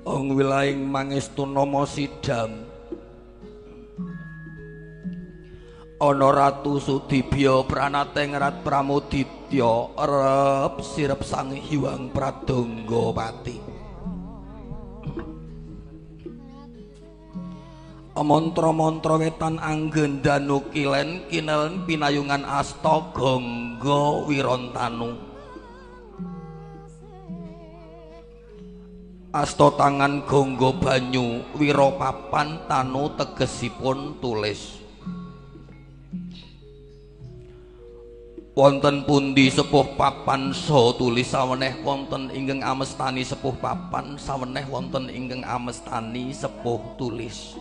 ong wilaying Mangestuna Sidam ana Ratu Sudibya pranate ngrat Pramuditya arep sirep Sang Hyang Pradanggapati. Mantra-mantra wetan anggendanu kilen kinelen pinayungan asta Gangga Wirantanu. Asta tangan Gangga banyu wira papan tanu tegesipun tulis. Wonten pundi sepuh papan saha tulis saweneh wonten ingkang amestani sepuh papan saweneh wonten ingkang amestani sepuh tulis.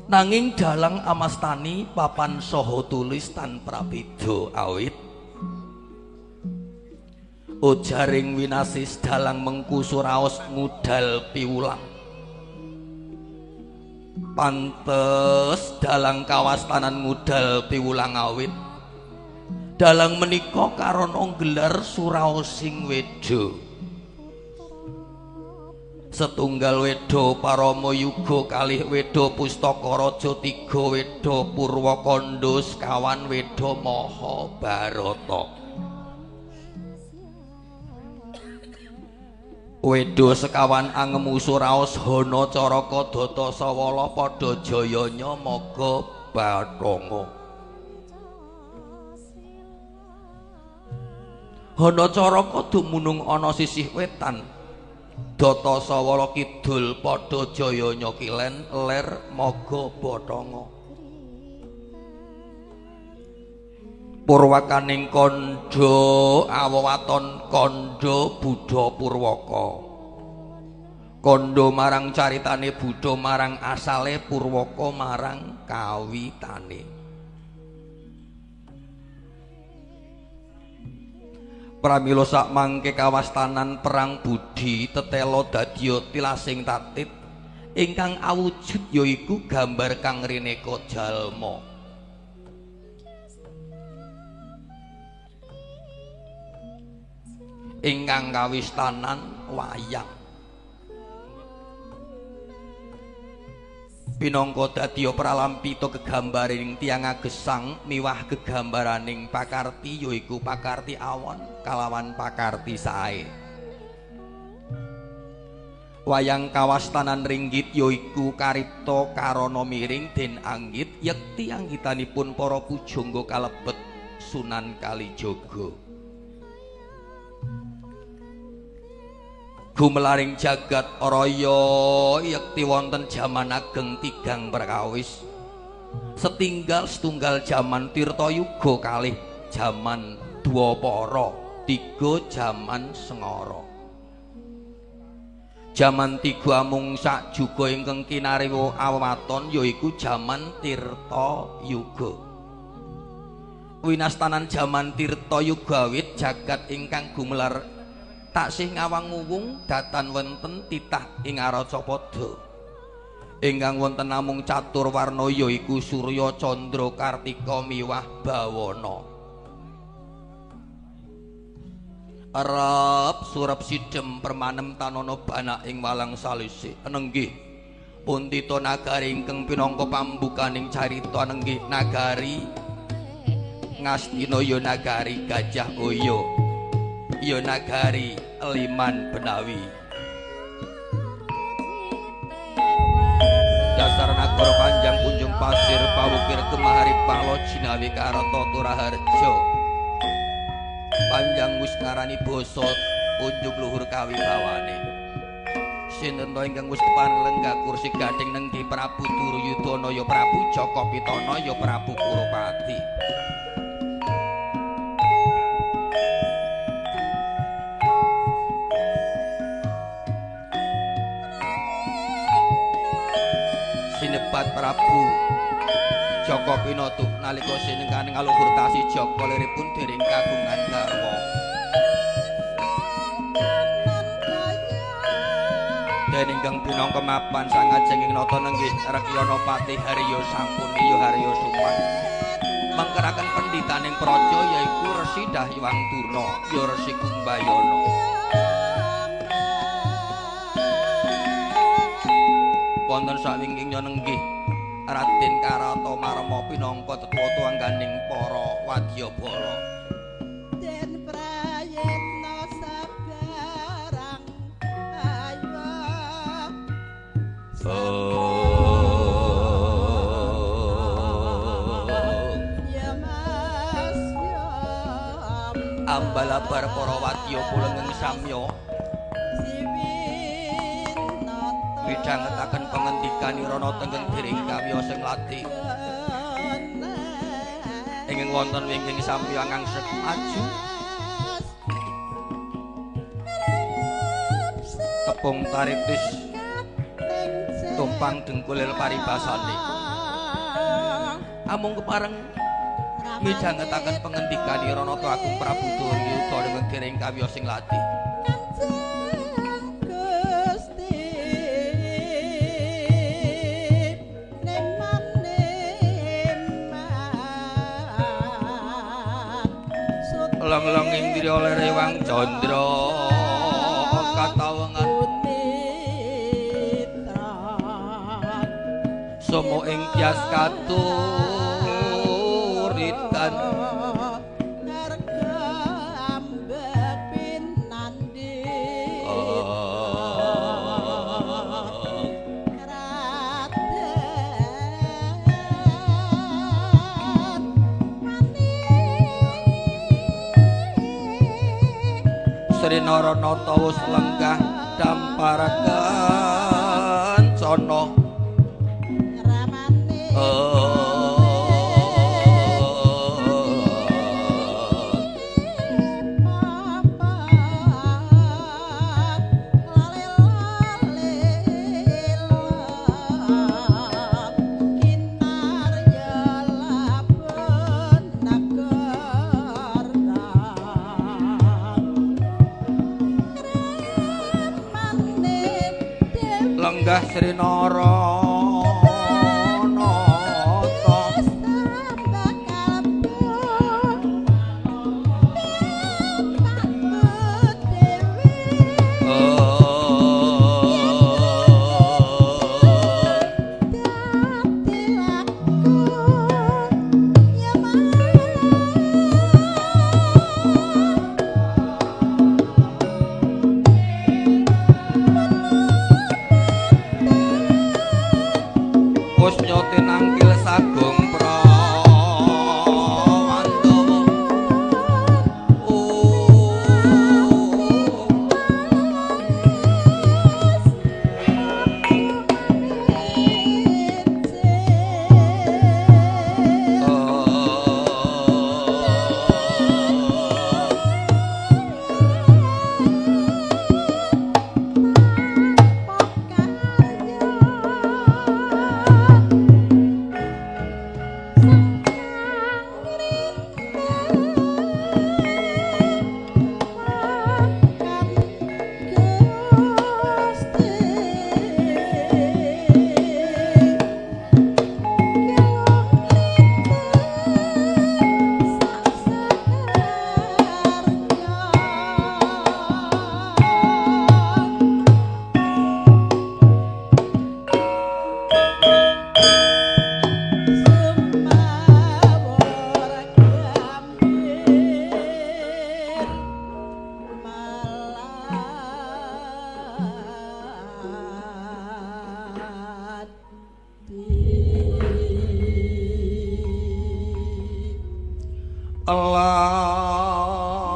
Nanging dalang amastani papan saha tulis tanpa beda awit ujaring winasis dalang mengku suraos ngudal piwulang pantes dalang kawastanan ngudal piwulang awit dalang menika karana gelar suraosing weda setunggal weda Parama Yuga kalih weda Pustaka Raja tiga weda Purwakanda sekawan weda Mahabharata. Weda sekawan angemu suraos Hana Caraka Data Sawala padha jayanya maga Bathanga. Hana Caraka dumunung ana sisih wetan, Data Sawala kidul padha jayanya kilen ler maga Bathanga. Purwakaning kandha awewaton kandha Buddha Purwaka. Kandha marang caritane Buddha marang asale Purwaka marang kawitane. Pramila sak mangke kawastanan perang budi tetela dadya tilasing tatit ingkang awujud yaiku gambar kang rineka jalma. Ingkang kawistanan wayang. Pinangka dadya pralampita gegambaraning tiyang agesang miwah gegambaraning pakarti yaiku pakarti awon kalawan pakarti sae. Wayang kawastanan ringgit yaiku karipta karana miring den anggit yekti anggitanipun para pujangga kalebet Sunan Kalijaga. Gumelaring jagat raya yekti wonten jaman ageng tigang perkawis setunggal jaman Tirtayuga kalih jaman Dwapara tiga jaman Sengara. Jaman tiga amung sak juga ingkang kinariwa awaton yaiku jaman Tirtayuga. Winastanan jaman Tirtayuga awit jagat ingkang gumelar taksih ngawang nguwung datan wonten titah ing Aracapada. Ingkang wonten namung catur warna yaiku Surya, Candra, Kartika miwah Bawana. Arep surep sidhem permanem tanana banak ing walang salise. Nenggih puntita nagari ingkang pinangka pambukaning carita nenggih nagari Ngastina ya nagari Gajah Hoya. Ya nagari Liman Benawi. Dasar nagara panjang kunjung pasir pawukir kemahari palo jinawi karata turaharja. Panjang wis ngarani basa kunjung luhur kawibawane. Sinten to ingkang wis panlenggah kursi gading nenggih Prabu Duryudana ya Prabu Jakapitana ya Prabu Kurupati. Sinebat Prabu Jaka Pinatu nalika sinengkaning aluhur tasi Jaka liripun dering kagungan garwa. Dening kang pinangka mapan sangajenging nata nenggih Rekyana Patih Harya Sampurniya Harya Suman. Mangkeraken pendhitaning praja yaiku Resi Dahyang Durna ya Resi Kumbayana. wonten sawingking nyenenggih Raden Karatomarma pinangka tetua tuangganing para wadyabala. Den prayitna sabarang ayo ambalabar para wadyabala nging samya midhangetaken pangandikanira tenging Giring Kawya sing lati ingkang wonten wingking samya ngangsek maju tepung taritis tumpang dengkulil paribasane amung kepareng midhangetaken pangandikanira nata Agung Prabu Duryuda tenging Giring Kawya sing lati lang-lang indri oleh rewang candra katawengan somo ing tias katuritan Sri Naranata wus lenggah damparaken sono ramane lenggah Sri Naranata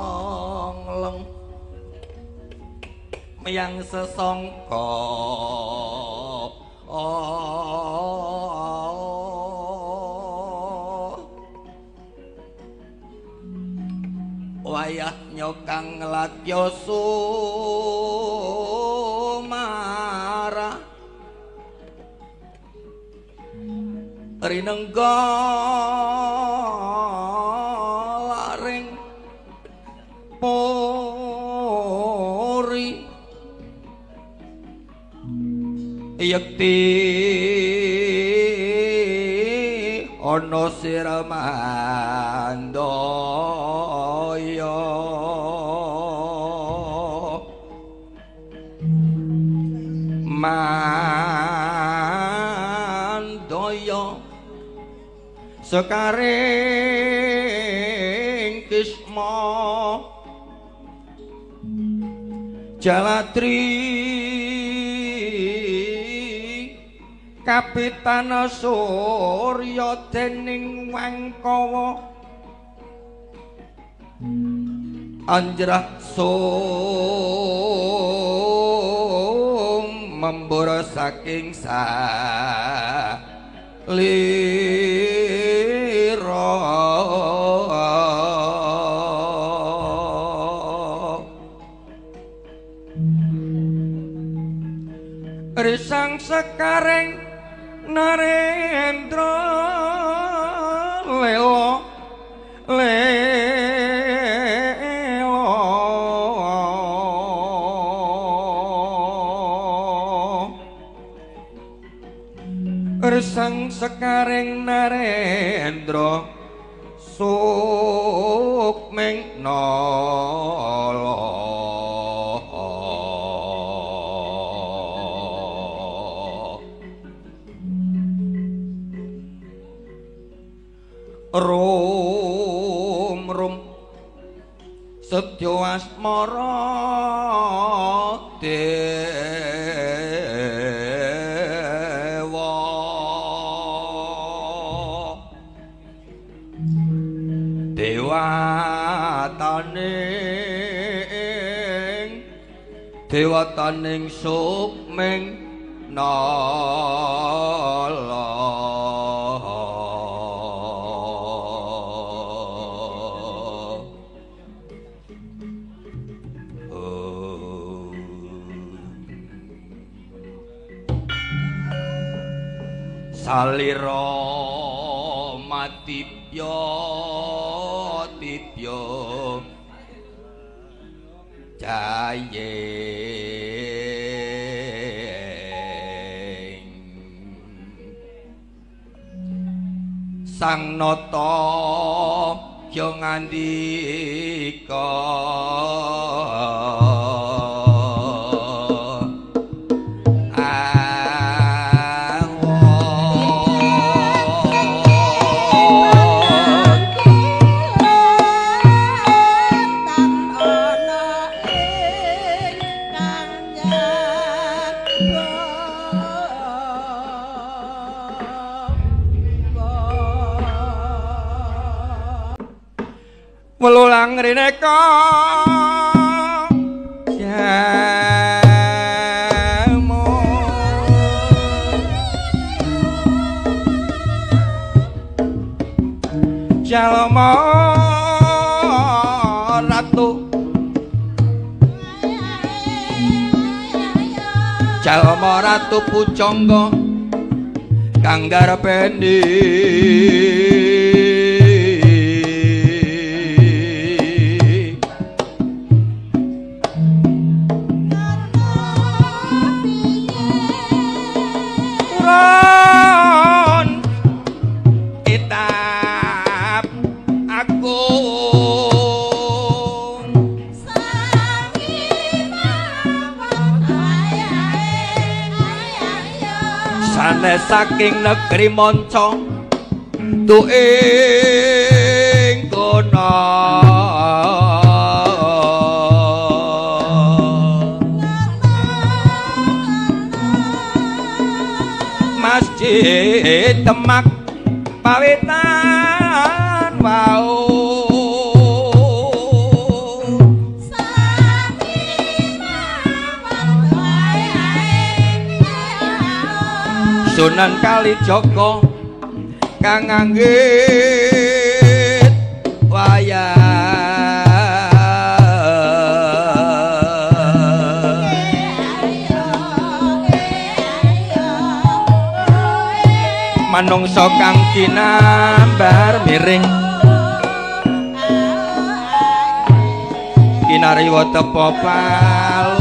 elang-leng miyang sesangka wayah nyokang latya sumara rinengga pori yakti ana siramandaya ma sekaring Kisma Jaladri Kapitan Surya dening Wangkawa anjrah membara saking salira risang sekaring Narendra lelo Resang sekaring Narendra sukmeng nala rum sedya asmara dewataning sukmeng nala salira matibya tibya jayeng sang nata ya ngandika welulang rineka jamu jalma ratu jalma ratu pujangga kang garepeni saking negeri manca tuing kono masjid Demak pawitan wau Sunan Kalijaga kang nganggit wayah manungsa kang kinambar miring kinariwa tepa palu